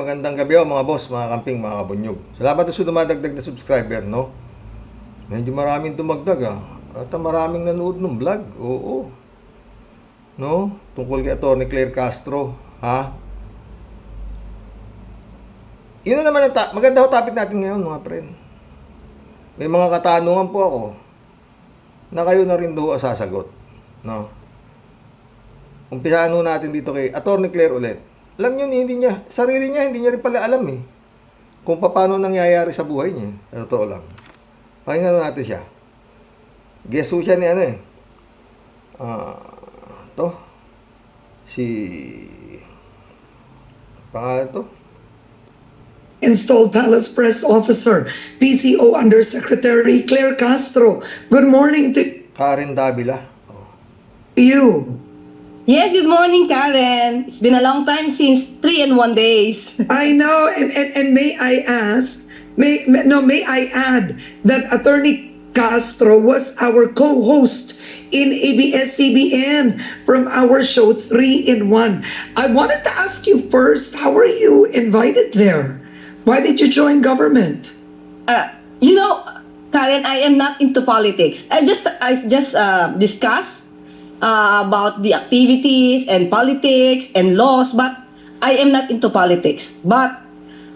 magandang gabi mga boss, mga kamping, mga kabunyog. Salamat sa dumadagdag na subscriber, no? Medyo maraming dumagdag, At maraming nanood ng vlog, oo. No? Tungkol kay Atty. Claire Castro, ha? Yun na naman ang maganda ho topic natin ngayon, mga friend. May mga katanungan po ako na kayo na rin doon sasagot, no? Umpisahan ho natin dito kay Atty. Claire ulit. Alam niyo, hindi niya, sarili niya, hindi niya rin pala alam kung paano nangyayari sa buhay niya. Sa totoo lang. Pakinggan natin siya. Guess who siya ni pangalan to? Installed Palace Press Officer, PCO Undersecretary Claire Castro. Good morning to Karen Davila. you. Yes, good morning, Karen. It's been a long time since 3 and 1 days. I know, and may I ask, may I add that Attorney Castro was our co-host in ABS-CBN from our show 3 in 1. I wanted to ask you first, how were you invited there? Why did you join government? Karen, I am not into politics. I just discuss about the activities and politics and laws, but I am not into politics. But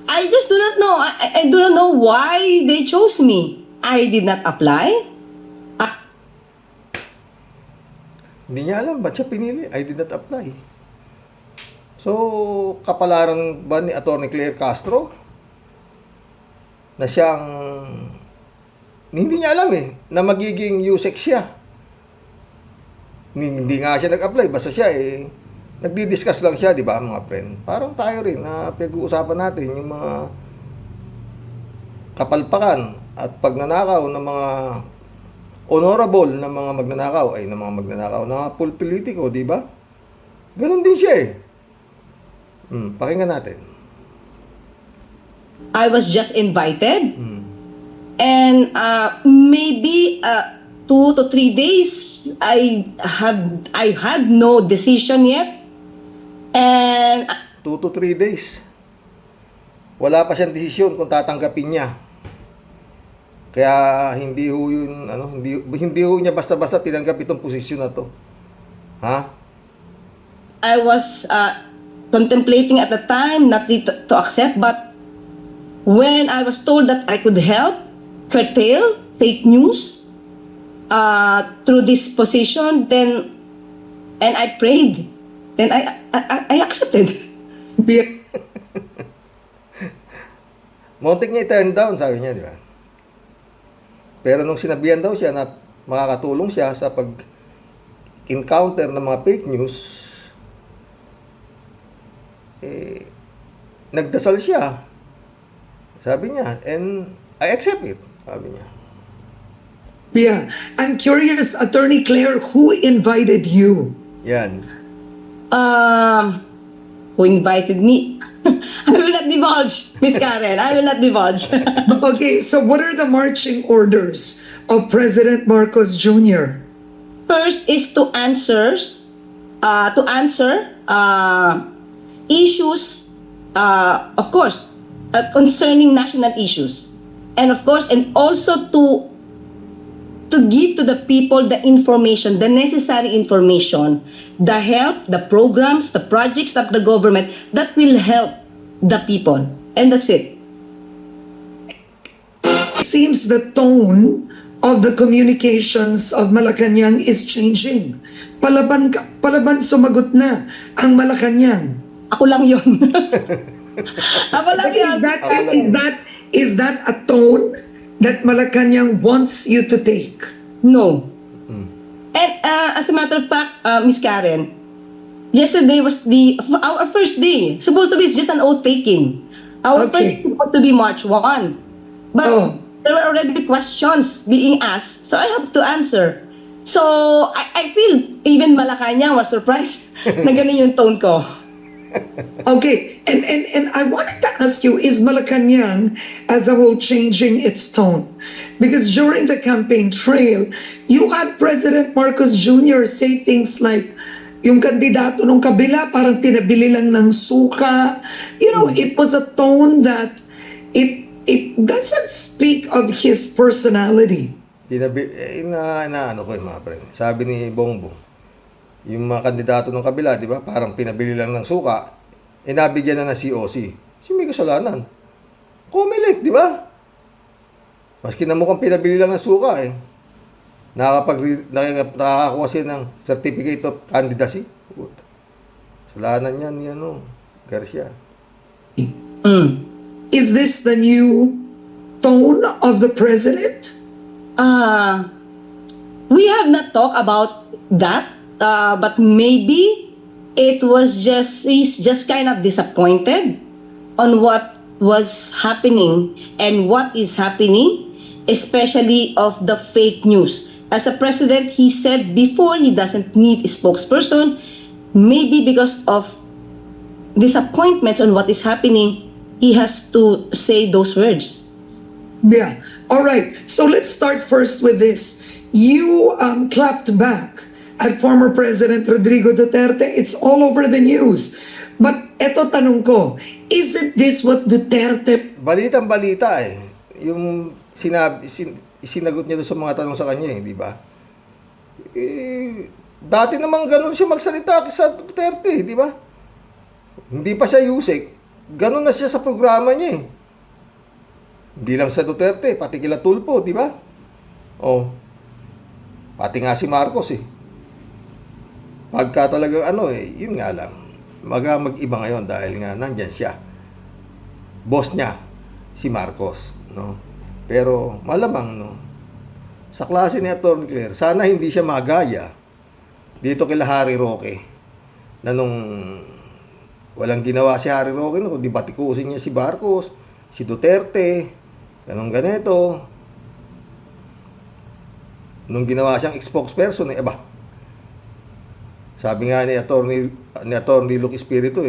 I just do not know. I do not know why they chose me. I did not apply. Hindi niya alam ba't siya pinili. I did not apply. So, kapalaran ba ni Atty. Claire Castro na siyang hindi niya alam na magiging USEC siya. Hindi nga siya nag-apply, basta siya nagdi-discuss lang siya, di ba mga friend? Parang tayo rin na pag-uusapan natin yung mga kapalpakan at pagnanakaw ng mga honorable na mga magnanakaw, ng mga politiko, di ba? Ganon din siya pakinggan natin. I was just invited, and maybe 2 to 3 days. I had no decision yet, and 2 to 3 days. Wala pa siyang desisyon kung tatanggapin niya. Kaya hindi ho yun, hindi ho niya basta-basta tinanggap itong posisyon na to. Ha? I was contemplating at the time not to accept, but when I was told that I could help curtail fake news through this position, then and I prayed, then I accepted. Muntik niya i-turn down, sabi niya, di ba? Pero nung sinabihan daw siya na makakatulong siya sa pag-encounter ng mga fake news, nagdasal siya. Sabi niya, and I accept it, sabi niya. Yeah, I'm curious, Attorney Claire, who invited you? Yan. Who invited me? I will not divulge, Miss Karen. I will not divulge. Okay, so what are the marching orders of President Marcos Jr.? First is to answer issues, of course, concerning national issues, and of course, and also to give to the people the information, the necessary information, the help, the programs, the projects of the government that will help the people. And that's it. It seems the tone of the communications of Malacanang is changing. Palaban sumagot na ang Malacanang. Ako lang yun. Ako lang yun. Is that a tone that Malacanang wants you to take? No. And as a matter of fact, Miss Karen, yesterday was our first day. Supposed to be just an oath taking. Our first day was supposed to be March 1. But there were already questions being asked, so I have to answer. So I feel even Malacanang was surprised na ganun yung tone ko. Okay, and I wanted to ask you, is Malacanang as a whole changing its tone? Because during the campaign trail, you had President Marcos Jr. say things like, yung kandidato ng kabila parang tinabili lang ng suka. You know, it was a tone that it doesn't speak of his personality. Ano ko yung mga friend. Sabi ni Bongbong, yung mga kandidato ng kabila, di ba, parang pinabili lang ng suka, nabigyan na ng COC. Si may kasalanan. Comelec, di ba? Maski na mukhang pinabili lang ng suka nakakakuha siya ng certificate of candidacy. Kasalanan yan ni Garcia. Mm. Is this the new tone of the president? We have not talked about that, but maybe he's just kind of disappointed on what was happening and what is happening, especially of the fake news. As a president, he said before he doesn't need a spokesperson, maybe because of disappointments on what is happening, he has to say those words. Yeah. All right. So let's start first with this. You clapped back at former President Rodrigo Duterte. It's all over the news. But eto tanong ko, isn't this what Duterte Balitang-balita Yung sinagot niya doon sa mga tanong sa kanya di ba? Dati namang ganun siya magsalita sa Duterte, di ba? Hindi pa siya Yusek. Ganun na siya sa programa niya Hindi lang sa Duterte, pati kila Tulfo, di ba? Pati nga si Marcos Pagka talagang yun nga lang. Mag-iba ngayon dahil nga nandyan siya. Boss niya, si Marcos, no? Pero malamang, sa klase ni Atty. Claire, sana hindi siya magaya dito kila Harry Roque na nung walang ginawa si Harry Roque, di batikusin niya si Marcos, si Duterte, ganito. Nung ginawa siyang spokesperson, sabi nga ni Atty. Luke Espiritu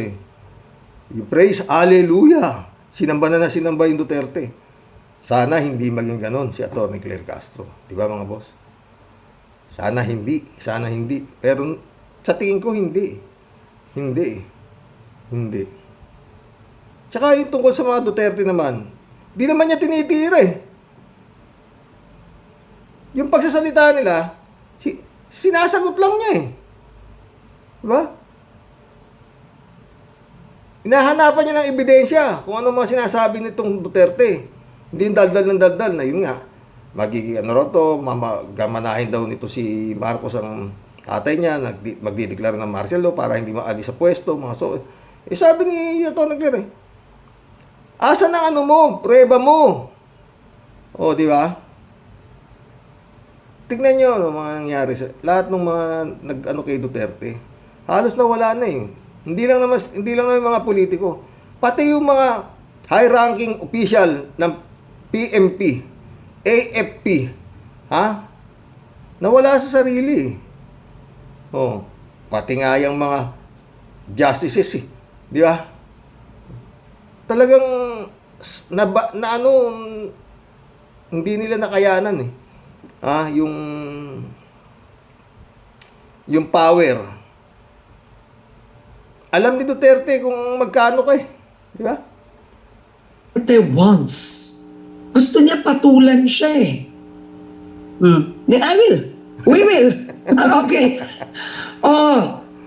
you praise, hallelujah. Sinamba yung Duterte. Sana hindi maging ganon si Atty. Claire Castro. Di ba mga boss? Sana hindi. Pero sa tingin ko hindi. Hindi. Tsaka yung tungkol sa mga Duterte naman, di naman niya tinitira Yung pagsasalita nila, sinasagot lang niya Diba? Hinahanapan niya ng ebidensya kung ano mga sinasabi nitong Duterte. Hindi yung daldal ng daldal na yun nga. Magiging gamanahin daw nito si Marcos ang tatay niya, magdideklara ng martial law para hindi maalis sa pwesto. Sabi ni Atty. Claire asa ng preba mo? Di ba? Tignan nyo mga nangyari lahat ng mga kay Duterte. Halos nawala na Hindi lang naman yung mga politiko. Pati yung mga high-ranking official ng PMP, AFP, nawala sa sarili. Pati nga yung mga justices di ba? Talagang hindi nila nakayanan yung power. Alam ni Duterte kung magkano di ba? Duterte wants. Gusto niya patulan siya Then I will. We will. Okay.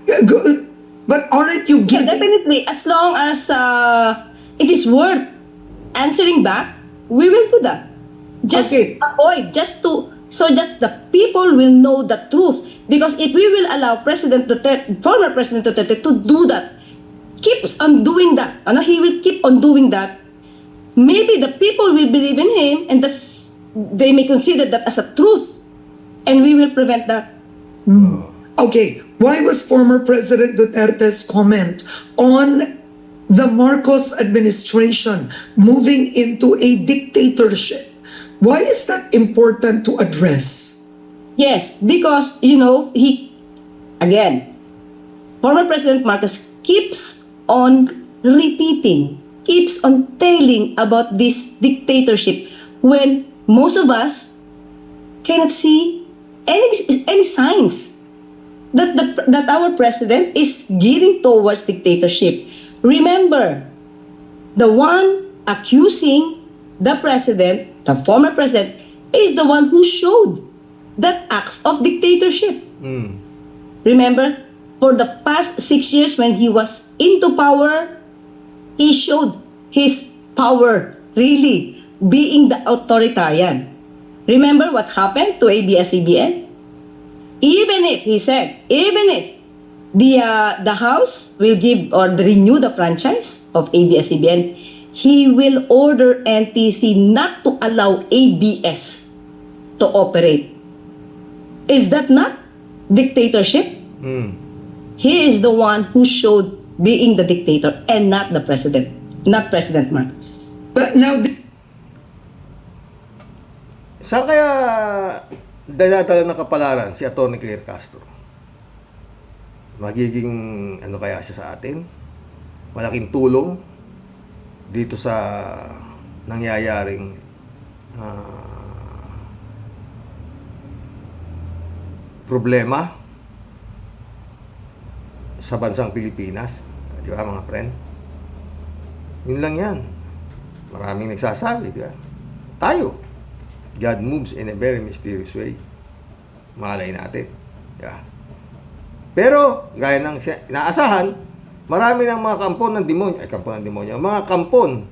Good. But aren't you Yeah, giving... definitely. As long as it is worth answering back, we will do that. Just avoid, so that the people will know the truth. Because if we will allow former President Duterte to do that, keeps on doing that, he will keep on doing that, maybe the people will believe in him and they may consider that as a truth. And we will prevent that. Okay, why was former President Duterte's comment on the Marcos administration moving into a dictatorship? Why is that important to address? Yes, because, former President Marcos keeps on repeating, keeps on telling about this dictatorship when most of us cannot see any signs that our president is gearing towards dictatorship. Remember, the one accusing the president, the former president, is the one who showed that acts of dictatorship. Remember, for the past 6 years when he was into power, he showed his power, really, being the authoritarian. Remember what happened to ABS-CBN? Even if, he said, even if the House will give or renew the franchise of ABS-CBN, he will order NTC not to allow ABS to operate. Is that not dictatorship? He is the one who showed being the dictator and not the president, not President Marcos. But now, Saan kaya dinadala ng kapalaran si Atty. Claire Castro? Magiging ano kaya siya sa atin? Malaking tulong dito sa nangyayaring problema sa bansang Pilipinas. Di ba mga friend? Yun lang yan. Maraming nagsasabi, di ba? Tayo. God moves in a very mysterious way. Malay natin. Yeah. Pero, gaya ng inaasahan, marami ng mga kampon ng demonyo, mga kampon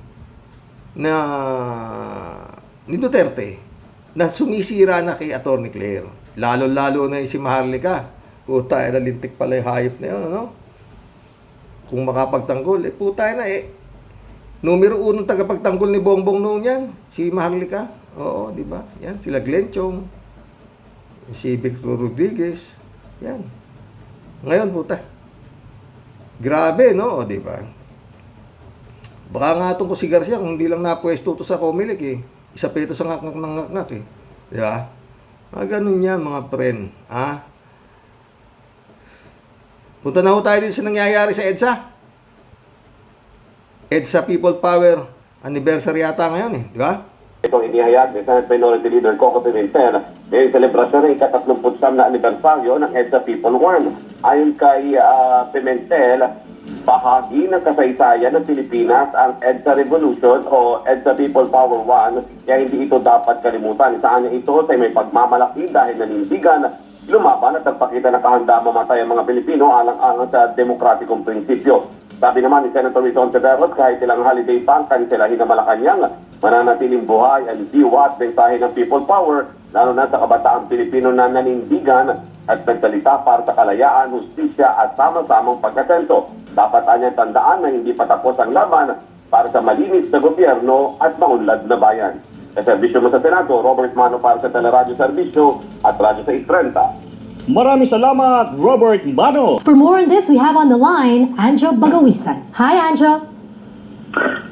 na ni Duterte na sumisira na kay Atty. Claire. Lalo-lalo na yung si Maharlika. Puta, nalintik pala yung hayop na yun, ano? Kung makapagtanggol, puta na numero 1 tagapagtanggol ni Bongbong noon yan, si Maharlika. Oo, di ba? Yan, sila Glenn Chong, si Victor Rodriguez. Yan. Ngayon, puta. Grabe, no? O, di ba? Baka nga itong ko si Garcia, kung hindi lang napwesto to sa Comelec, isa pa ito sa ngak-ngak ng ngak-ngak, Di ba? Ganun yan, mga friend. Punta na ho tayo din sa nangyayari sa EDSA. EDSA People Power Anniversary yata ngayon, di ba? Itong inihayag ni Senate Minority Leader Coco Pimentel ngayong selebrasyon ng ika-39 na anibersaryo ng EDSA People 1. Ayon kay Pimentel, bahagi ng kasaysayan ng Pilipinas ang EDSA Revolution o EDSA People Power 1, kaya hindi ito dapat kalimutan. Saan niya ito sa may pagmamalaki dahil nanindigan, lumaban at nagpakita na kahanda mamatay ang mga Pilipino alang-alang sa demokratikong prinsipyo. Sabi naman ni Senator Rizon Severus, kahit ilang holiday pa ang kanilahin na Malacanang, mananatiling buhay ang diwa at mensahe ng people power, lalo na sa kabataang Pilipino na nanindigan at nagsalita para sa kalayaan, hustisya at sama-samang pagkasento. Dapat niya tandaan na hindi patapos ang laban para sa malinis na gobyerno at maunlad na bayan. Sa serbisyo mo sa Senado, Robert Mano para sa Teleradyo Serbisyo at Radyo 630. Maraming salamat, Robert Mano. For more on this, we have on the line Anjo Bagawisan. Hi, Anjo.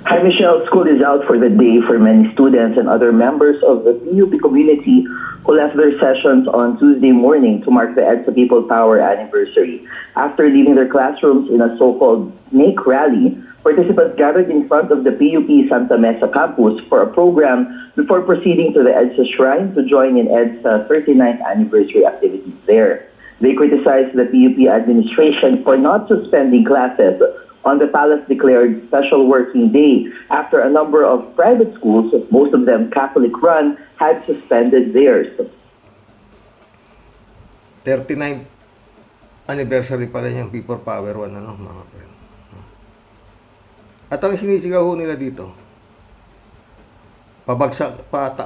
Hi, Michelle. School is out for the day for many students and other members of the PUP community who left their sessions on Tuesday morning to mark the EDSA People Power anniversary. After leaving their classrooms in a so-called snake rally, participants gathered in front of the PUP Santa Mesa campus for a program before proceeding to the EDSA Shrine to join in EDSA 39th anniversary activities there. They criticized the PUP administration for not suspending classes on the palace-declared special working day after a number of private schools, most of them Catholic-run, had suspended theirs. 39th anniversary pala niyang People Power 1, mga friend. At ang sinisigaw ho nila dito,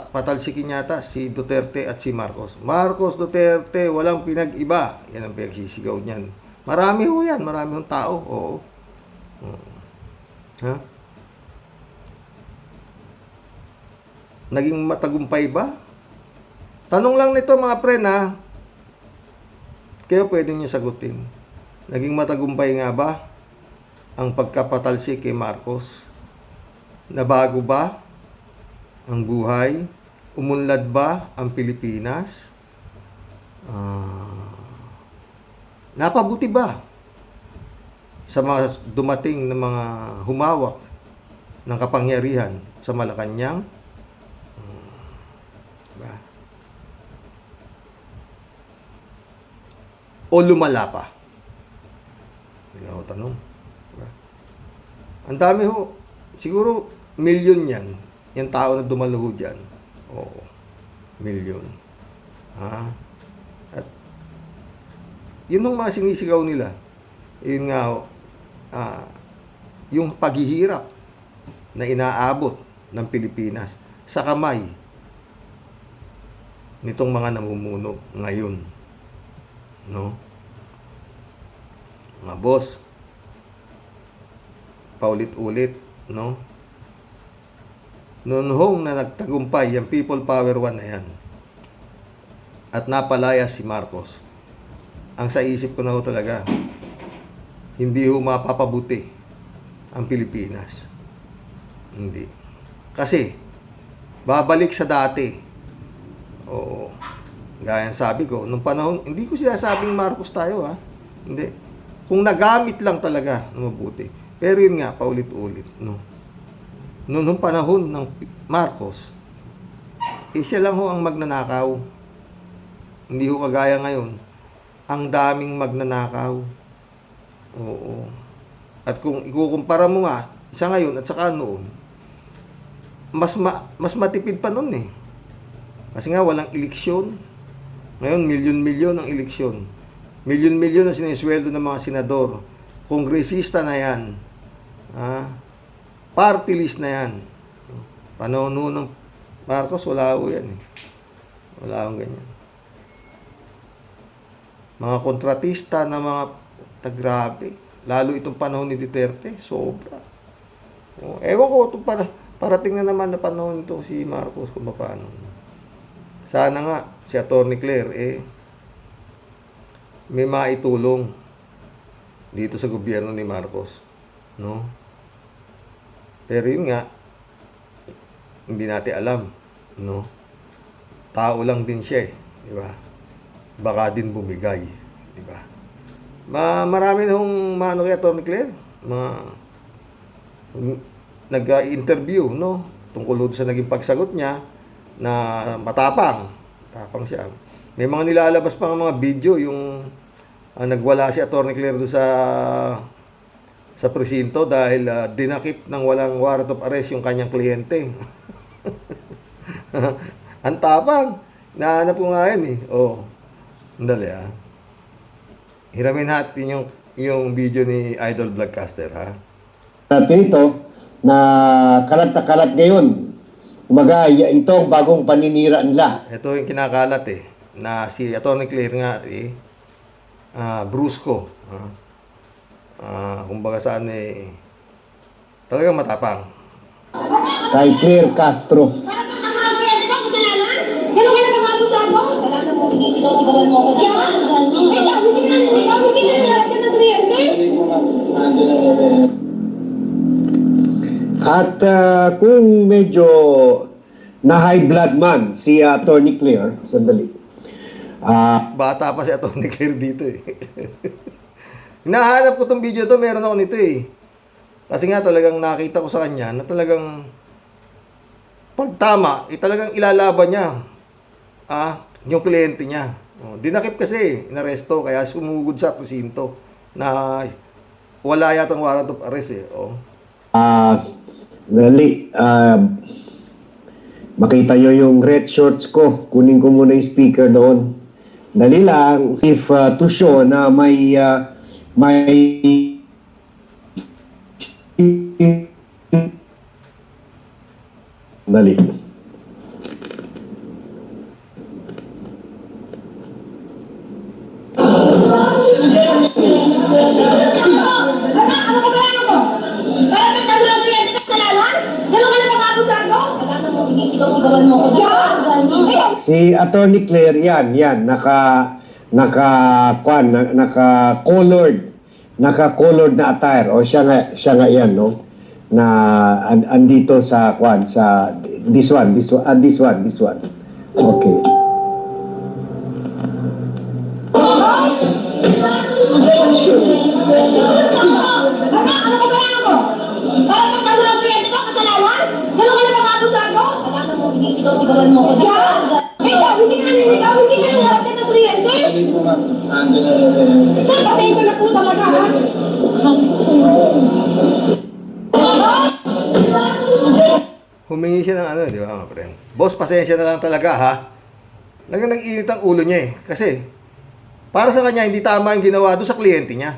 patalsikin yata si Duterte at si Marcos. Marcos, Duterte, walang pinag-iba. Yan ang pinagsisigaw niyan. Marami ho yan, marami hong tao. Oo. Ha? Naging matagumpay ba? Tanong lang nito mga pre na kayo pwede niyo sagutin. Naging matagumpay nga ba ang pagkapatalsik kay Marcos? Nabago ba ang buhay? Umunlad ba ang Pilipinas? Napabuti ba sa mga dumating na mga humawak ng kapangyarihan sa Malacanang? Diba? o lumala pa? Hindi na ako tanong. Diba? Ang dami ho. Siguro, milyon yan. Yung tao na dumalo ho dyan. Oo. Milyon. At yun ang mga sinisigaw nila. Yun nga ho. Yung paghihirap na inaabot ng Pilipinas sa kamay nitong mga namumuno ngayon. No? Mga boss, paulit-ulit, no? Noon hong na nagtagumpay yung People Power 1 na yan at napalaya si Marcos, ang sa isip ko na ho talaga, hindi ho mapapabuti ang Pilipinas. Hindi. Kasi, babalik sa dati. Oo. Gaya ng sabi ko, nung panahon, hindi ko sinasabing Marcos tayo, ha? Hindi. Kung nagamit lang talaga, mabuti. Pero yun nga, paulit-ulit, no? Noong panahon ng Marcos, siya lang ho ang magnanakaw. Hindi ho kagaya ngayon. Ang daming magnanakaw. Oo. At kung ikukumpara mo nga, sa ngayon at saka noon, mas matipid pa noon eh. Kasi nga walang eleksyon. Ngayon, milyon-milyon ang eleksyon. Milyon-milyon ang sinesweldo ng mga senador. Kongresista na yan. Party list na yan. Panahon ng Marcos, wala ho yan eh. Wala akong ganyan. Mga kontratista na mga tagrabe. Lalo itong panahon ni Duterte, sobra. Ewan ko, parating na naman na panahon ito si Marcos kung paano. Sana nga, si Atty. Claire, may maitulong dito sa gobyerno ni Marcos. No? Pero yun nga, hindi natin alam. No? Tao lang din siya eh. Di ba? Baka din bumigay. Di ba? Marami na hong maano kay Atty. Claire. Nag-interview, no? Tungkol sa naging pagsagot niya na matapang. Tapang siya. May mga nilalabas pa mga video yung nagwala si Atty. Claire doon sa presinto dahil dinakip ng walang warrant of arrest yung kanyang kliyente. Ang tapang. Nahanap ko nga yan eh. Oh. Andali hiramin natin yung video ni Idol Vlogcaster, ha? Natin ito na kalat na kalat ngayon. Kumbaga, ito ang bagong paninira nila. Ito yung kinakalat eh. Na si Atty. Claire nga brusko. Kumbaga saan talagang matapang. Kay Claire Castro. At kung medyo na high blood man si Atty. Claire, sandali. Bata pa si Atty. Claire dito eh. Hinahanap ko tong video to, meron ako nito eh. Kasi nga talagang nakita ko sa kanya na talagang pagtama, talagang ilalaban niya yung kliyente niya. Dinakip kasi, inaresto, kaya sumugod sa presinto na wala yatang warrant of arrest eh. Dali, makita nyo yung red shorts ko. Kunin ko muna yung speaker doon. Dali lang, if to show na may dali. Si Atty. Claire yan naka-colored na attire o siya nga yan, no, na andito sa this one okay. Sir, pasensya na po talaga, ha? Humingi siya ng ano, di ba mga friend? Boss, pasensya na lang talaga ha. Talagang nag-init ang ulo niya eh. Kasi, para sa kanya, hindi tama yung ginawa doon sa kliyente niya.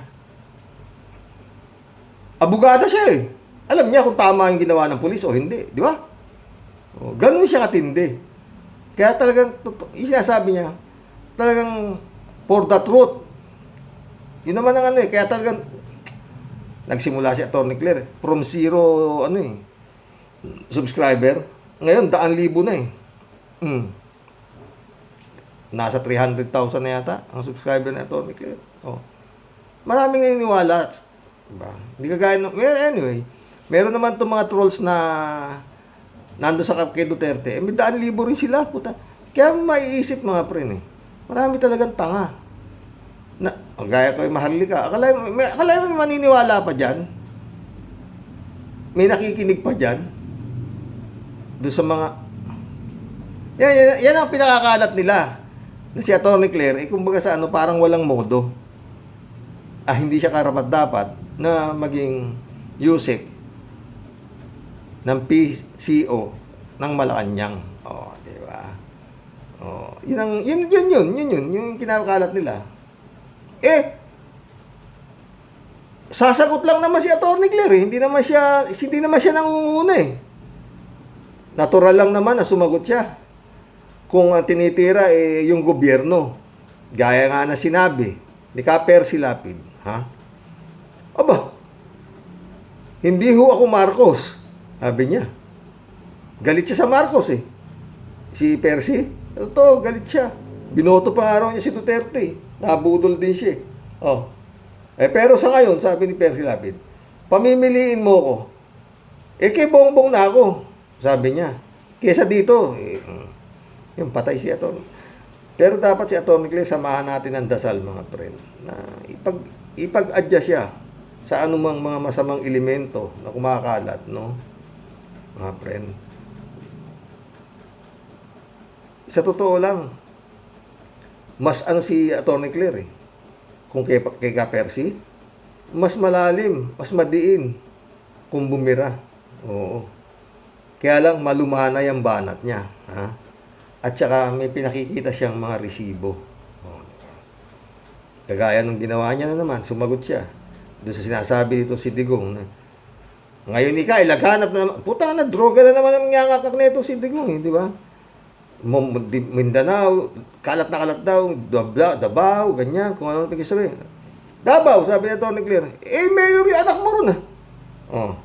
Abogada siya eh. Alam niya kung tama yung ginawa ng pulis o hindi, di ba? O, ganun siya katindi. Kaya talagang, yung sinasabi niya, talagang for the truth. Yun naman ang ano eh. Kaya talagang, nagsimula si Atty. Claire from zero, ano eh, subscriber. Ngayon, 100,000 na eh. Nasa 300,000 na yata ang subscriber ni Atty. Claire. Oh. Maraming naniniwala. Diba? Hindi kagaya ng... Well, anyway, meron naman itong mga trolls na nando sa kay Duterte. May 100,000 rin sila. Puta. Kaya maiisip mga pre eh. Marami talagang tanga. Na, gaya ko yung Maharlika. Akala mo maniniwala pa dyan? May nakikinig pa dyan? Doon sa mga... Yan ang pinakakalat nila. Na si Atty. Claire, eh kumbaga sa ano, parang walang modo. Hindi siya karapat-dapat na maging Yusek ng PCO ng Malacanang. Oh, di ba? Oh, yun yung kinakalat nila. Sasagot lang naman si Atty. Claire, hindi naman siya nangunguna eh. Natural lang naman na sumagot siya. Kung ang tinitira yung gobyerno, gaya nga na sinabi ni Percy Lapid, ha? Aba, hindi ho ako Marcos, sabi niya. Galit siya sa Marcos eh. Si Percy, ito, galit siya. Binoto pa araw niya si Duterte. Nabudol din siya. Oh. Pero sa ngayon, sabi ni Percy Lapid, pamimiliin mo ko. Kay bongbong na ako, sabi niya. Kesa dito, yung patay si Atty. Pero dapat si Atty. Claire, samahan natin ang dasal, mga friend, na ipag-adjust siya sa anumang mga masamang elemento na kumakalat, no? Mga friend. Sa totoo lang, mas ano si Atty. Claire eh. Kung kay Percy, mas malalim, mas madiin kung bumira. Oo. Kaya lang malumanay ang banat niya, ha? At saka may pinakikita siyang mga resibo. Oh. Kagaya nung ginawa niya na naman, sumagot siya. Doon sa sinasabi nito si Digong na, ngayon laghanap na naman, puta na, droga na naman ang ngangakak na ito si Digong, di ba? Mindanao, kalat na kalat daw, Davao, ganyan, kung ano pagkisabi. Davao, sabi ni Atty. Claire, mayor yung anak mo ron ah. Oh.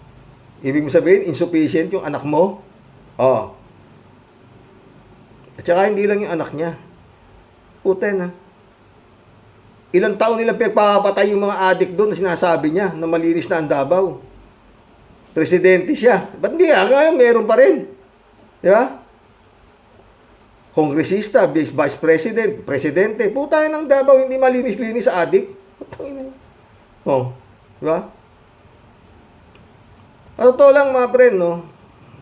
Ibig mo sabihin, insufficient yung anak mo? Oh. At saka hindi lang yung anak niya. Puta na. Ilang taon nilang pinagpapatay yung mga adik doon na sinasabi niya na malinis na ang Davao. Presidente siya. Ba't hindi? Ngayon meron pa rin. Di ba? Kongresista, vice president, presidente. Puta ng Davao, hindi malinis-linis sa adik. Oh. Di ba? At totoo lang mga friend, no?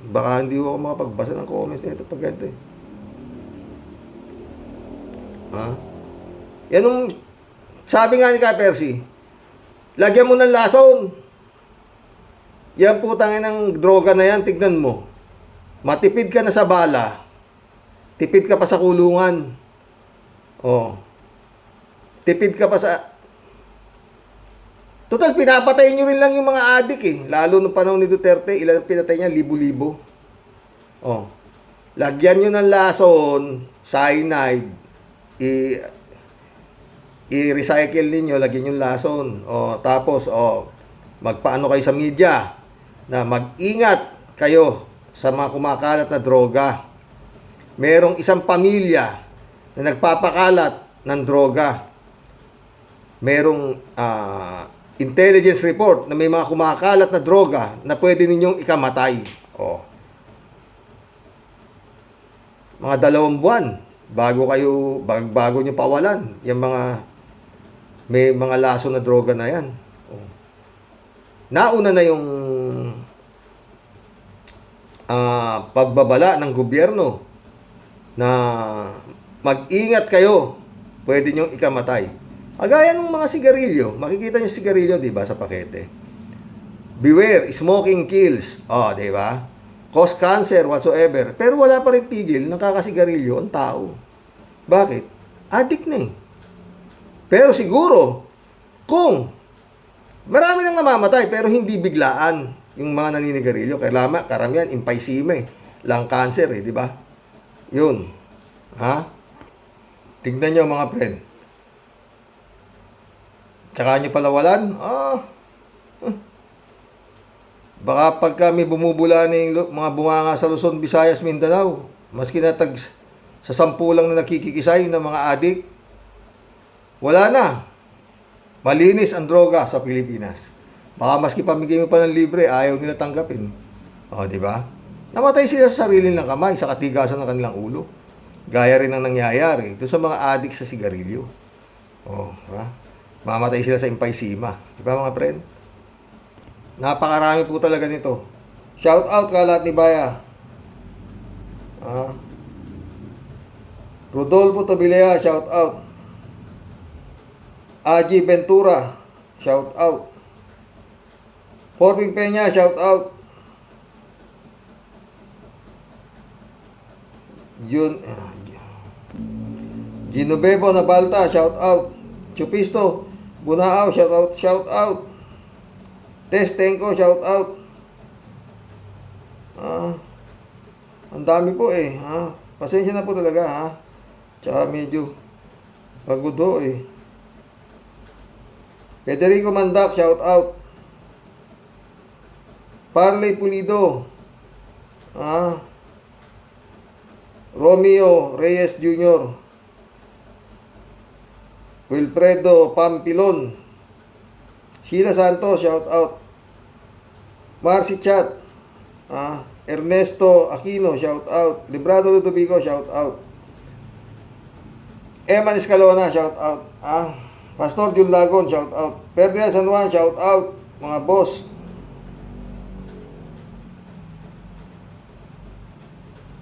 Baka hindi ko makapagbasa ng comments nito pag ganito eh. Ha? Yan yung sabi nga ni Percy, lagyan mo ng lason. Yan putangin ng droga na yan, tignan mo. Matipid ka na sa bala. Tipid ka pa sa kulungan. Oh. Tipid ka pa sa... Total, pinapatay nyo rin lang yung mga adik eh. Lalo nung panahon ni Duterte, ilan pinatay niya? Libo-libo. Oh. Lagyan nyo ng lason, cyanide, i-recycle ninyo, lagyan yung lason. O, tapos, magpaano kayo sa media na mag-ingat kayo sa mga kumakalat na droga. Merong isang pamilya na nagpapakalat ng droga. Merong intelligence report na may mga kumakalat na droga na pwede ninyong ikamatay. O. Mga 2 buwan bago nyo pawalan yung may mga laso na droga na yan. Oh. Nauna na yung pagbabala ng gobyerno na mag-ingat kayo, pwede nyong ikamatay. Agaya ng mga sigarilyo. Makikita niyo sigarilyo, di ba, sa pakete. Beware, smoking kills. Oh, di ba? Cause cancer whatsoever. Pero wala pa rin tigil ng kakasigarilyo ang tao. Bakit? Addict na eh. Pero siguro, kung marami nang namamatay pero hindi biglaan yung mga naninigarilyo, karamihan emphysema, lung cancer, di ba? Yun. Ha? Tignan nyo mga friend. Tsaka nyo palawalan, baka pagka may bumubula na yung mga bunganga sa Luzon, Visayas, Mindanao, maski natag sa 10 lang na nakikikisay ng mga adik, wala na. Malinis ang droga sa Pilipinas. Baka maski pamigay mo pa ng libre, ayaw nila tanggapin. O, di ba? Namatay sila sa sarili ng kamay, sa katigasan ng kanilang ulo. Gaya rin ang nangyayari doon sa mga adik sa sigarilyo. O, ha? Mamatay sila sa emphysema. Di ba mga friend? Napakarami po talaga nito. Shout out ka lahat ni Baya. Rodolfo Tobilea, shout out. Aji Ventura, shout out. Forbing Peña, shout out. Ginobebo Nabalta, shout out. Chupisto Bunao, shout out, shout out. Testenko, shout out. Ang dami po eh. Pasensya na po talaga ha. Tsaka medyo pagod ho eh. Federico Mandak, shout out. Parley Pulido. Romeo Reyes Jr. Wilfredo Pampilon. Sheila Santos, shout out. Marcy Chat. Ernesto Aquino, shout out. Librado Ludovico, shout out. Eman Escalona, shout out. Pastor Jun Lagon, shout out. Ferdinand San Juan, shout out. Mga boss.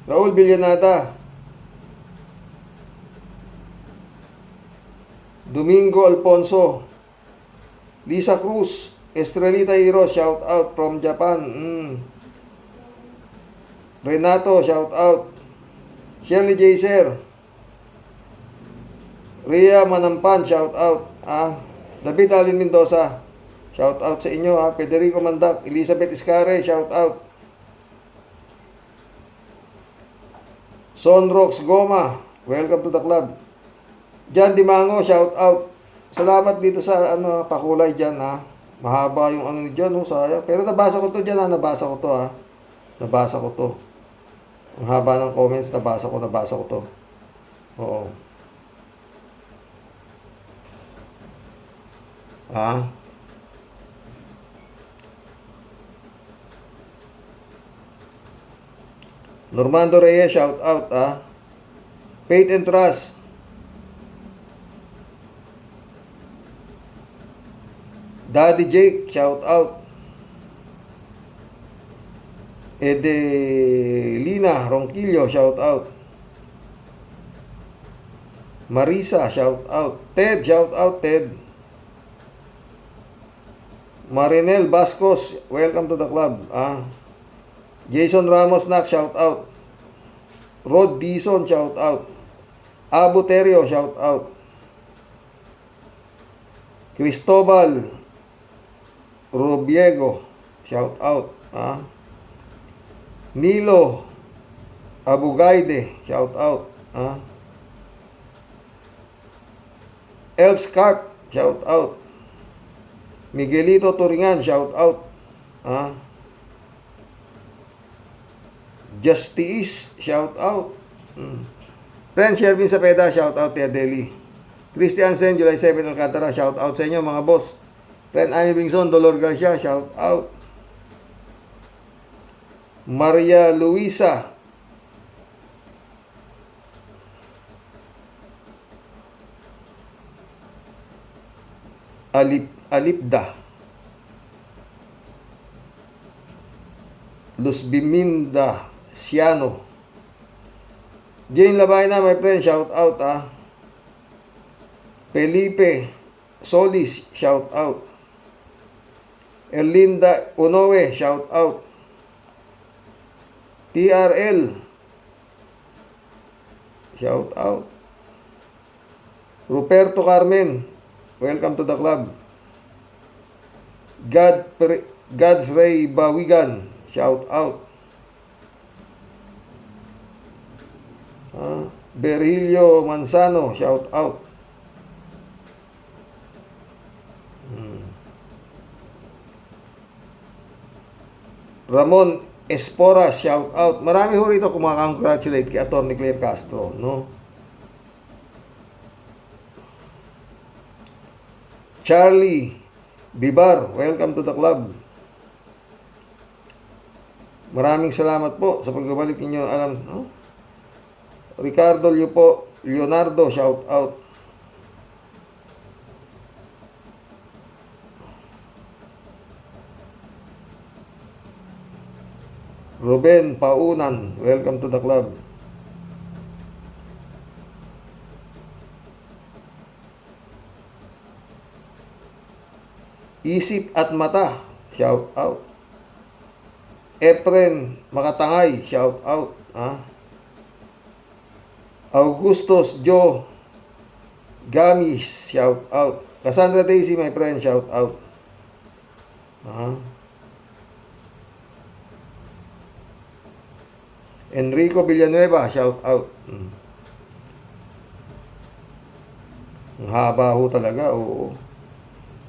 Raul Villanata. Domingo Alfonso. Lisa Cruz. Estrelita Hiro, shout out from Japan. Renato, shout out. Shirley Jaser. Rhea Manampan, shout out. David Alin Mendoza, shout out sa inyo. Federico Mandak. Elizabeth Iscare, shout out. Sonrox Goma, welcome to the club. Jan Dimango, shout out. Salamat dito sa pakulay dyan Mahaba yung ni Jan, sayang. Pero nabasa ko to dyan nabasa ko to Nabasa ko to. Ang haba ng comments, nabasa ko to. Oo. Normando Reyes, shout out Faith and Trust. Daddy Jake, shout out. Edelina Ronquillo, shout out. Marisa, shout out. Ted, shout out, Ted. Marinel Bascos, welcome to the club. Jason Ramos Nak, shout out. Rod Dison, shout out. Abu Terio, shout out. Cristobal Robiego, shout out. Nilo Abugaide, shout out. Elf Scarp, shout out. Miguelito Turingan, shout out. Justice, shout out. Friend Shervin Sapeda, shout out. Tia Deli. Christian Sen, July 7, Alcantara, shout out sa inyo mga boss. Friend Amy Bingson, Dolor Garcia, shout out. Maria Luisa Alipda Luz Biminda Siano. Jane Labayna, my friend, shout out. Felipe Solis, shout out. Erlinda Unowe, shout out. TRL, shout out. Ruperto Carmen, welcome to the club. Godfrey Bawigan, shout out. Berhilio Manzano, shout out. Ramon Espora, shout out. Marami ho rito kumakongratulate kay Atty. Claire Castro, no? Charlie Bibar, welcome to the club. Maraming salamat po sa pagbabalik ninyo. Alam, no? Ricardo Leonardo, shout out. Ruben Paunan, welcome to the club. Isip at Mata, shout out. Efren Makatangay, shout out. Augustus Joe Gamis, shout out. Cassandra Daisy, my friend, shout out. Enrico Villanueva, shout out. Ang haba ho talaga, oo.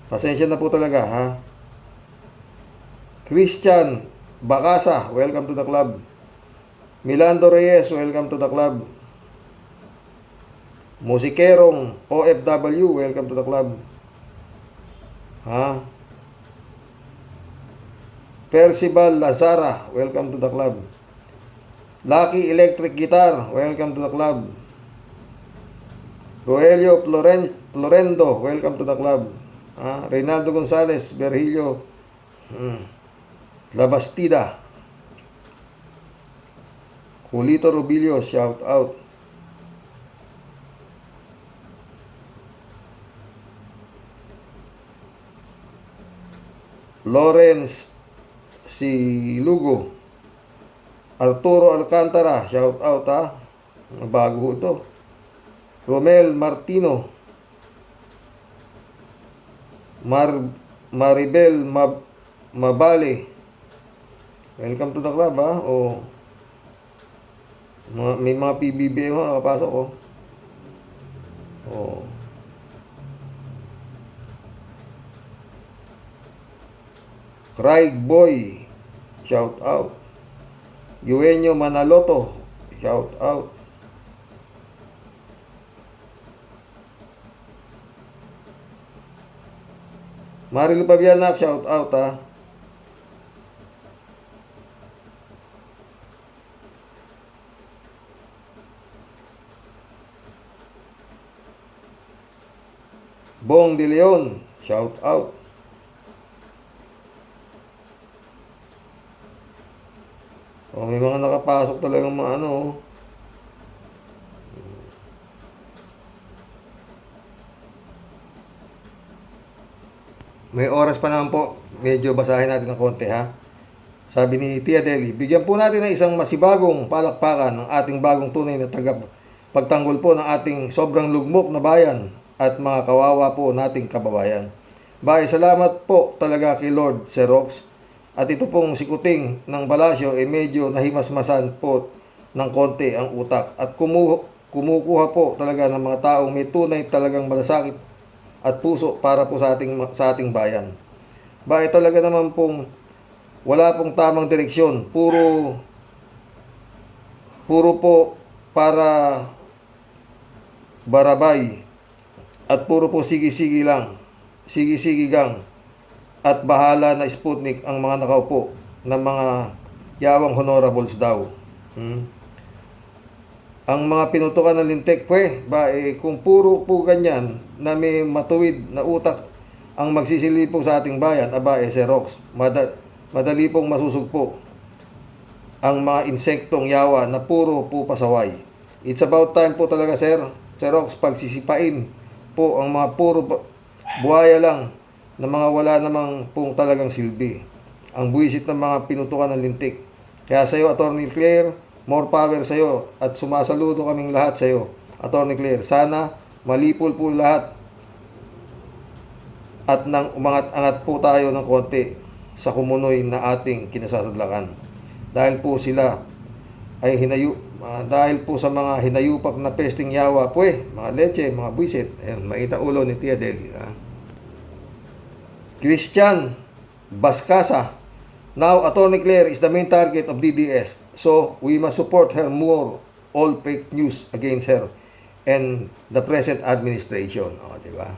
Pasensya na po talaga, ha. Christian Bacasa, welcome to the club. Milando Reyes, welcome to the club. Musikerong OFW, welcome to the club. Percival Lazara, welcome to the club. Lucky Electric Guitar, welcome to the club. Rogelio Florendo, welcome to the club. Reynaldo Gonzalez, Berhilio Labastida. Julito Rubilio, shout out. Lawrence si Lugo. Arturo Alcantara, shout out, ha. Bago ho ito. Romel Martino. Maribel Mabale, welcome to the club, ha. May mga PBB mo nakapasok, Craig Boy, shout out. Eugenio Manaloto, shout out. Marilo Pabianak, shout out, ha. Bong De Leon, shout out. May mga nakapasok talagang mga ano. May oras pa naman po. Medyo basahin natin ng konti, ha. Sabi ni Tia Deli, bigyan po natin ng isang masibagong palakpakan ng ating bagong tunay na pagtanggol po ng ating sobrang lugmok na bayan at mga kawawa po nating kababayan. Salamat po talaga kay Lord Xerox. At ito pong si Kuting ng Palasyo medyo nahimasmasan po ng konti ang utak at kumukuha po talaga ng mga taong may tunay talagang malasakit at puso para po sa ating bayan. Talaga naman pong wala pong tamang direksyon, puro po para barabay at puro po sige-sige gang at bahala na Sputnik ang mga nakaupo ng mga yawang honorables daw. Ang mga pinutukan ng lintek, kung puro po ganyan na may matuwid na utak ang magsisilipong sa ating bayan, Xerox, madali pong masusugpo ang mga insektong yawa na puro po pasaway. It's about time po talaga, Xerox, pagsisipain po ang mga buhaya lang na mga wala namang pong talagang silbi. Ang buwisit ng mga pinutukan ng lintik. Kaya sa iyo, Attorney Claire, more power sa iyo at sumasaludo kaming lahat sa iyo, Attorney Claire. Sana malipol po lahat at nang umangat-angat po tayo ng konti sa kumunoy na ating kinasasadlakan. Dahil po sila ay dahil po sa mga hinayupak na pesting yawa, mga leche, mga buwisit. Ayun, maita ulo ni Tia Deli. Christian Bascasa. Now, Attorney Claire is the main target of DDS. So, we must support her more all fake news against her and the present administration. O, di ba?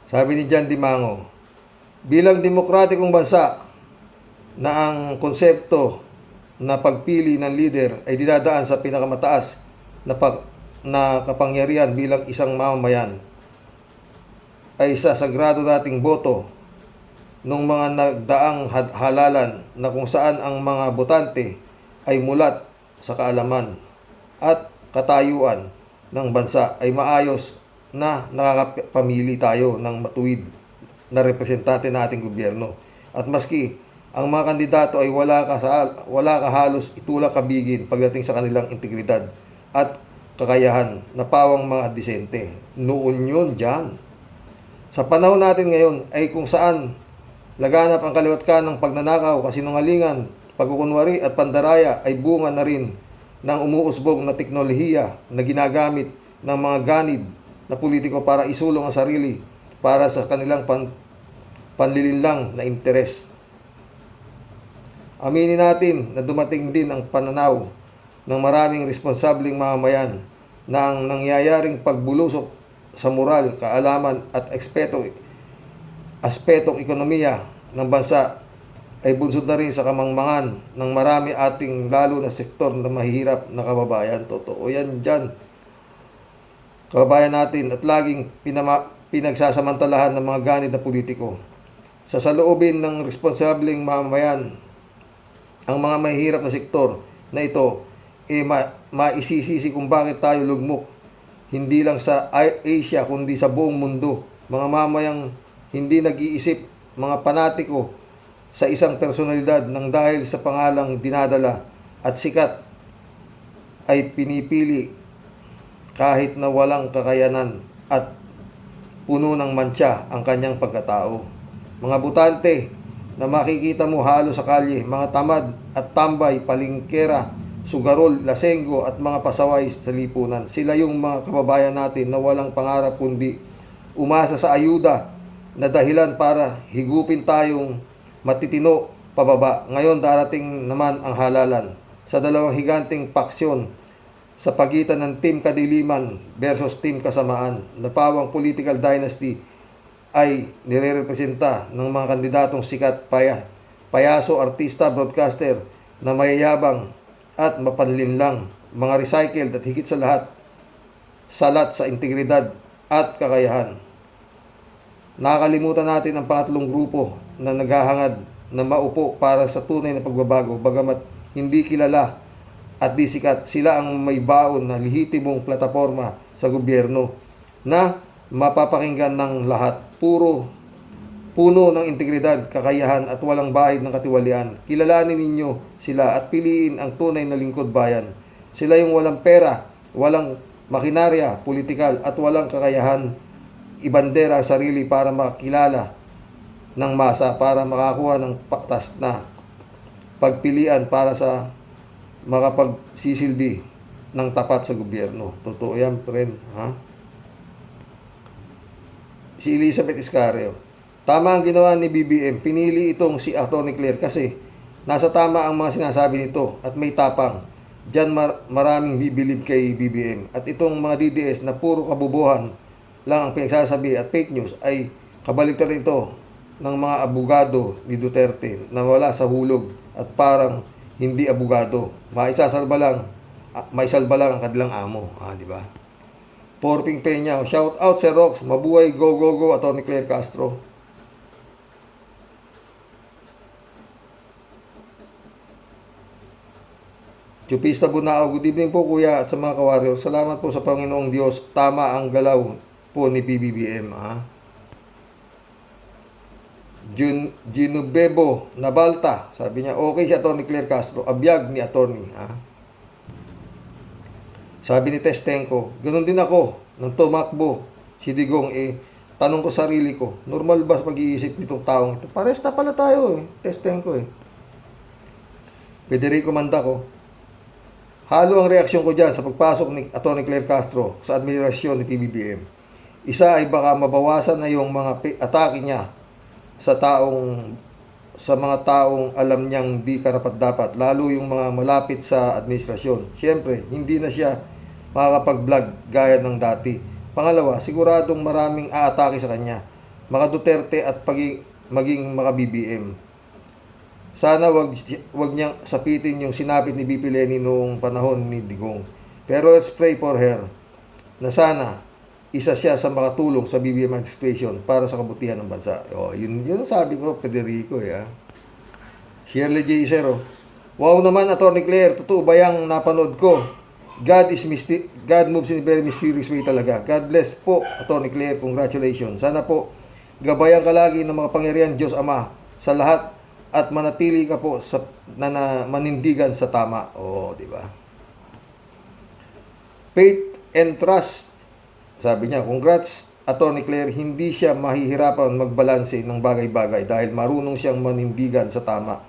Sabi ni John Dimango, bilang demokratikong bansa na ang konsepto na pagpili ng leader ay dinadaan sa pinakamataas na kapangyarihan bilang isang mamamayan, ay sa sagrado nating boto nung mga nagdaang halalan na kung saan ang mga botante ay mulat sa kaalaman at katayuan ng bansa ay maayos na nakakapamili tayo ng matuwid na representante ng ating gobyerno. At maski ang mga kandidato ay wala ka halos itulak kabigin pagdating sa kanilang integridad at kakayahan na pawang mga disente. Noon yun dyan. Sa panahon natin ngayon ay kung saan laganap ang kaliwat ng pagnanakaw, kasinungalingan, pagkukunwari at pandaraya ay bunga na rin ng umuusbong na teknolohiya na ginagamit ng mga ganid na politiko para isulong ang sarili para sa kanilang panlilinlang na interes. Aminin natin na dumating din ang pananaw ng maraming responsableng mamamayan na ang nangyayaring pagbulusok sa moral, kaalaman at aspetong ekonomiya ng bansa ay bunsod na rin sa kamangmangan ng marami ating lalo na sektor na mahihirap na kababayan. Totoo yan dyan. Kababayan natin at laging pinagsasamantalahan ng mga ganid na politiko. Sa saloobin ng responsableng mamamayan, ang mga mahihirap na sektor na ito maisisisi kung bakit tayo lugmok. Hindi lang sa Asia kundi sa buong mundo. Mga mamayang hindi nag-iisip, mga panatiko sa isang personalidad nang dahil sa pangalang dinadala at sikat ay pinipili kahit na walang kakayanan at puno ng mantsa ang kanyang pagkatao. Mga butante na makikita mo halos sa kalye, mga tamad at tambay, palingkera, sugarol, lasenggo at mga pasaway sa lipunan. Sila yung mga kababayan natin na walang pangarap kundi umasa sa ayuda na dahilan para higupin tayong matitino pababa. Ngayon darating naman ang halalan sa dalawang higanteng paksyon sa pagitan ng Team Kadiliman versus Team Kasamaan na pawang political dynasty ay nirerepresenta ng mga kandidatong sikat, payaso, artista, broadcaster na mayayabang at mapanlinlang, mga recycled at higit sa lahat, salat sa integridad at kakayahan. Nakakalimutan natin ang pangatlong grupo na naghahangad na maupo para sa tunay na pagbabago, bagamat hindi kilala at di sikat. Sila ang may baon na lehitimong plataforma sa gobyerno na mapapakinggan ng lahat. Puno ng integridad, kakayahan at walang bahid ng katiwalian. Kilalanin ninyo sila at piliin ang tunay na lingkod bayan. Sila yung walang pera, walang makinarya, politikal at walang kakayahan ibandera sarili para makilala ng masa, para makakuha ng patas na pagpilian para sa makapagsisilbi ng tapat sa gobyerno. Totoo yan, friend. Ha? Si Elizabeth Iscario. Tama ang ginawa ni BBM. Pinili itong si Atty. Claire kasi nasa tama ang mga sinasabi nito at may tapang. Diyan maraming bibilib kay BBM. At itong mga DDS na puro kabubuhan lang ang pinagsasabi at fake news ay kabaliktaran ito ng mga abogado ni Duterte na wala sa hulog at parang hindi abogado. Maisalba lang ang kanilang amo. Di ba? Porping Peña, shout out Sir Rox, mabuhay, go go go, Atty. Claire Castro. Chupista Bunao, good evening po kuya at sa mga kawaryo. Salamat po sa Panginoong Diyos. Tama ang galaw po ni PBBM. Ginubebo Nabalta, sabi niya, okay si Atty. Claire Castro, abiyag ni attorney. Sabi ni Testenko, ganun din ako, nang tumakbo si Digong, tanong ko sarili ko, normal ba pag-iisip nitong taong ito? Pares na pala tayo Testenko Federico Mandaco, halo ang reaksyon ko dyan sa pagpasok ni Atty. Claire Castro sa administrasyon ni PBBM. Isa ay baka mabawasan na yung mga atake niya sa mga taong alam niyang di karapat-dapat, lalo yung mga malapit sa administrasyon. Siyempre, hindi na siya makakapag-vlog gaya ng dati. Pangalawa, siguradong maraming aatake sa kanya, mga Duterte at maging mga BBM. Sana wag niyang sapitin yung sinapit ni BP Leni noong panahon ni Digong. Pero let's pray for her na sana isa siya sa makatulong sa BBM administration para sa kabutihan ng bansa. Yun sabi ko, Federico Shirley J. Isero, wow naman, Atty. Claire, totoo ba yung napanood ko? God moves in a very mysterious way talaga. God bless po, Atty. Claire, congratulations. Sana po, gabayan ka lagi ng mga pangyarihan Diyos Ama sa lahat at manatili ka po sa manindigan sa tama. Di ba? Faith and trust. Sabi niya, congrats, Atty. Claire, hindi siya mahihirapan magbalanse ng bagay-bagay dahil marunong siyang manindigan sa tama.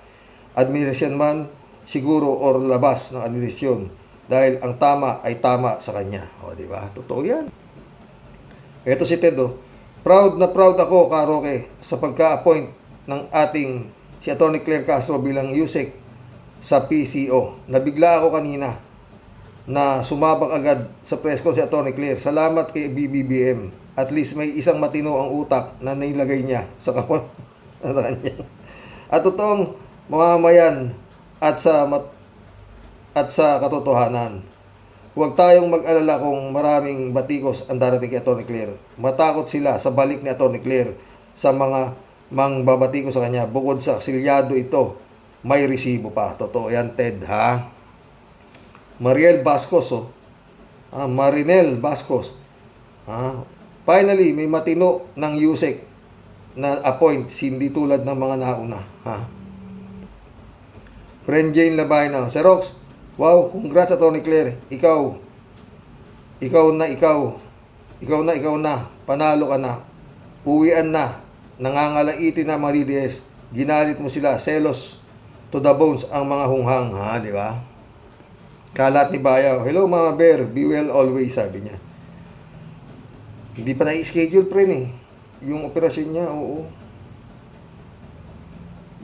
Administrasyon man, siguro, or labas ng administrasyon. Dahil ang tama ay tama sa kanya. Di ba? Totoo yan. Ito si Ted, proud na proud ako, Karoke, sa pagka-appoint ng ating si Atty. Claire Castro bilang USEC sa PCO. Nabigla ako kanina na sumabak agad sa press con si Atty. Claire. Salamat kay BBBM. At least may isang matino ang utak na nailagay niya sa kapon niya. At totoong mamamayan at sa katotohanan. Huwag tayong mag-alala kung maraming batikos ang darating kay Atty. Claire. Matakot sila sa balik ni Atty. Claire sa mga mangbabatiko sa kanya. Bukod sa silyado ito, may resibo pa. Totoo yan, Ted, ha? Marinel Bascos. Finally, may matino ng USEC na appoint, hindi tulad ng mga nauna. Friend Jane Labayna, Sir Rox, wow, congrats Atty. Claire. Ikaw na, panalo ka na. Uwian na, nangangalaitin na mga DDS. Ginalit mo sila, selos to the bones ang mga hunghang, di ba? Kalat ni Bayaw, hello Mama Bear, be well always, sabi niya. Hindi pa na-schedule, pre, yung operasyon niya, oo.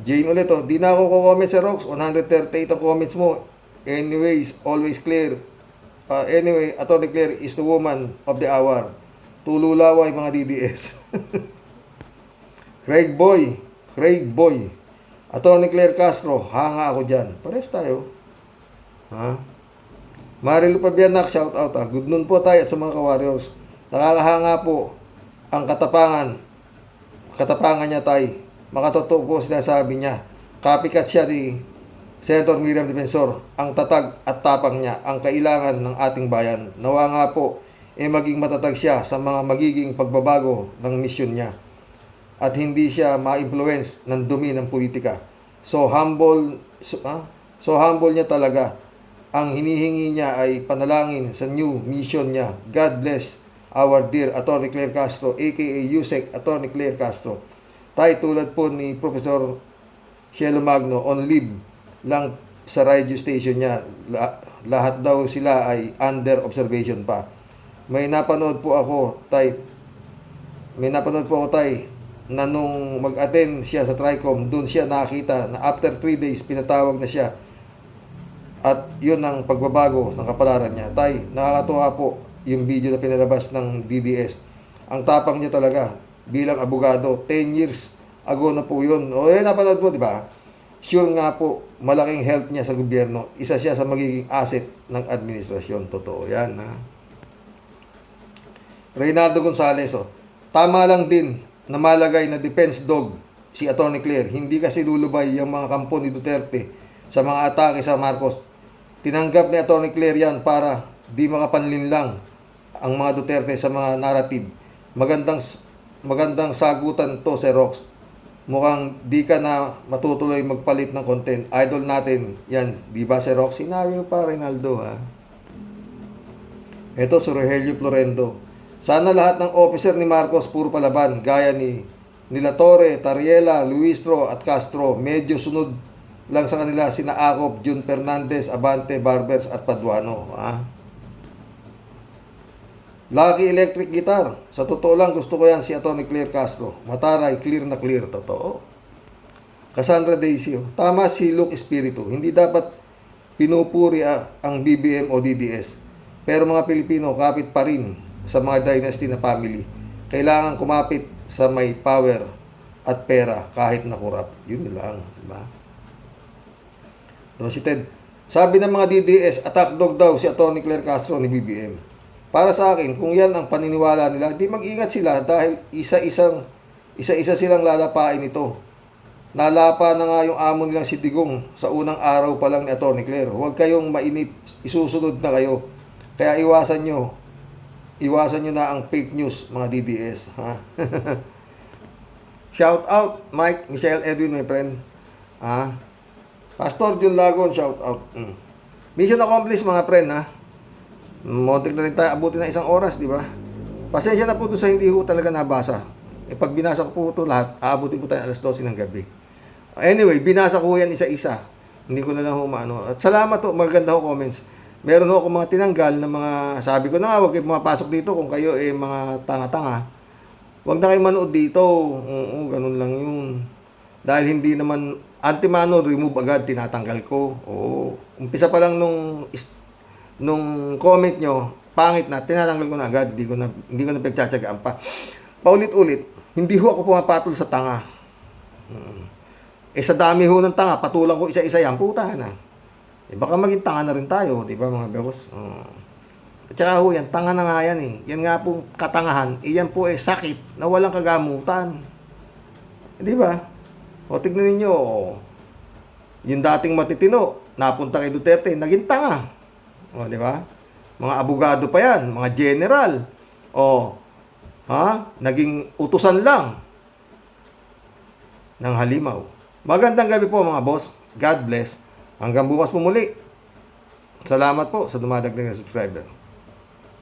Jane ulit, di na ako comment sa Rox, 138 ang comments mo. Anyways, always clear. Anyway, Atty. Claire is the woman of the hour. Tululaway mga DDS. Craig Boy. Atty. Claire Castro, hanga ako dyan. Pares tayo. Marilu Pabianak, shout out. Good noon po tayo at sa mga ka-warriors. Nakakahanga po ang katapangan niya tayo. Makatotoo po sinasabi niya. Copycat siya ni Senator Miriam Defensor. Ang tatag at tapang niya ang kailangan ng ating bayan. Nawa nga po maging matatag siya sa mga magiging pagbabago ng misyon niya. At hindi siya ma-influence ng dumi ng politika. So humble niya talaga. Ang hinihingi niya ay panalangin sa new mission niya. God bless our dear Atty. Claire Castro, aka USEC Atty. Claire Castro. Tayo tulad po ni Professor Cielo Magno, on leave lang sa radio station niya. Lahat daw sila ay under observation pa. May napanood po ako, tay, na nung mag-attend siya sa TRICOM, doon siya nakita na after 3 days, pinatawag na siya. At yun ang pagbabago ng kapalaran niya. Tay, nakakatuwa po yung video na pinalabas ng DDS. Ang tapang niya talaga bilang abogado. 10 years ago na po yun. Napanood mo, di ba? Sure nga po, malaking help niya sa gobyerno. Isa siya sa magiging asset ng administrasyon. Totoo yan, ha? Reynaldo Gonzales, tama lang din na malagay na defense dog si Atty. Claire. Hindi kasi lulubay yung mga kampo ni Duterte sa mga atake sa Marcos. Tinanggap ni Atty. Claire yan para di makapanlinlang ang mga Duterte sa mga narrative. Magandang sagutan to, Sir Rox. mukhang di ka na matutuloy magpalit ng content. Idol natin, yan, di ba si Roxy? Sinabi mo pa, Rinaldo, ha? Ito, si Rogelio Florendo. Sana lahat ng officer ni Marcos puro palaban, gaya ni Nila Torre, Tariela, Luistro at Castro. Medyo sunod lang sa kanila sina Acop, Jun Fernandez, Abante, Barbers at Paduano. Ha? Lucky Electric Guitar. Sa totoo lang, gusto ko yan si Atty. Claire Castro. Mataray, clear na clear. Totoo. Cassandra Daisy. Tama si Luke Espiritu. Hindi dapat pinupuri ang BBM o DDS. Pero mga Pilipino, kapit pa rin sa mga dynasty na family. Kailangan kumapit sa may power at pera kahit na kurap. Yun lang. Diba? Si Ted. Sabi ng mga DDS, attack dog daw si Atty. Claire Castro ni BBM. Para sa akin, kung yan ang paniniwala nila, di mag-ingat sila dahil isa-isa silang lalapain ito. Nalapa na nga yung amo nilang si Digong sa unang araw pa lang ni Atty. Claire. Huwag kayong mainip, isusunod na kayo. Kaya iwasan nyo na ang fake news, mga DDS. Ha? Shout out, Mike, Michelle, Edwin, my friend. Ha? Pastor Jun Lagon, shout out. Mission accomplished, mga friend, ha? Montik na rin tayo, abutin na 1 oras, di ba? Pasensya na po doon sa hindi ho talaga nabasa. Pag binasa ko po ito lahat, aabutin po tayo alas 12 ng gabi. Anyway, binasa ko yan isa-isa. Hindi ko na lang ho maano. At salamat ho, maganda ho comments. Meron ho ako mga tinanggal na mga, sabi ko na nga, huwag kayo pumapasok dito kung kayo mga tanga-tanga. Huwag na kayo manood dito. Oo, ganun lang yun. Dahil hindi naman, anti-mano, remove agad, tinatanggal ko. Oo. Umpisa pa lang nung comment nyo, pangit na, tinatanggal ko na agad, hindi ko na pagtsatsagaan pa. Paulit-ulit, hindi ho ako pumapatol sa tanga. Sa dami ho ng tanga, patulang ko isa-isa yan, puta na. Baka maging tanga na rin tayo, di ba mga begos? At saka ho yan, tanga na nga yan eh. Yan nga po katangahan, iyan po sakit na walang kagamutan. Di ba? O tignan ninyo, yung dating matitino, napunta kay Duterte, naging tanga. O, di ba? Mga abogado pa yan, mga general. O, naging utusan lang ng halimaw. Magandang gabi po mga boss. God bless. Hanggang bukas po muli. Salamat po sa dumadagdag na subscriber.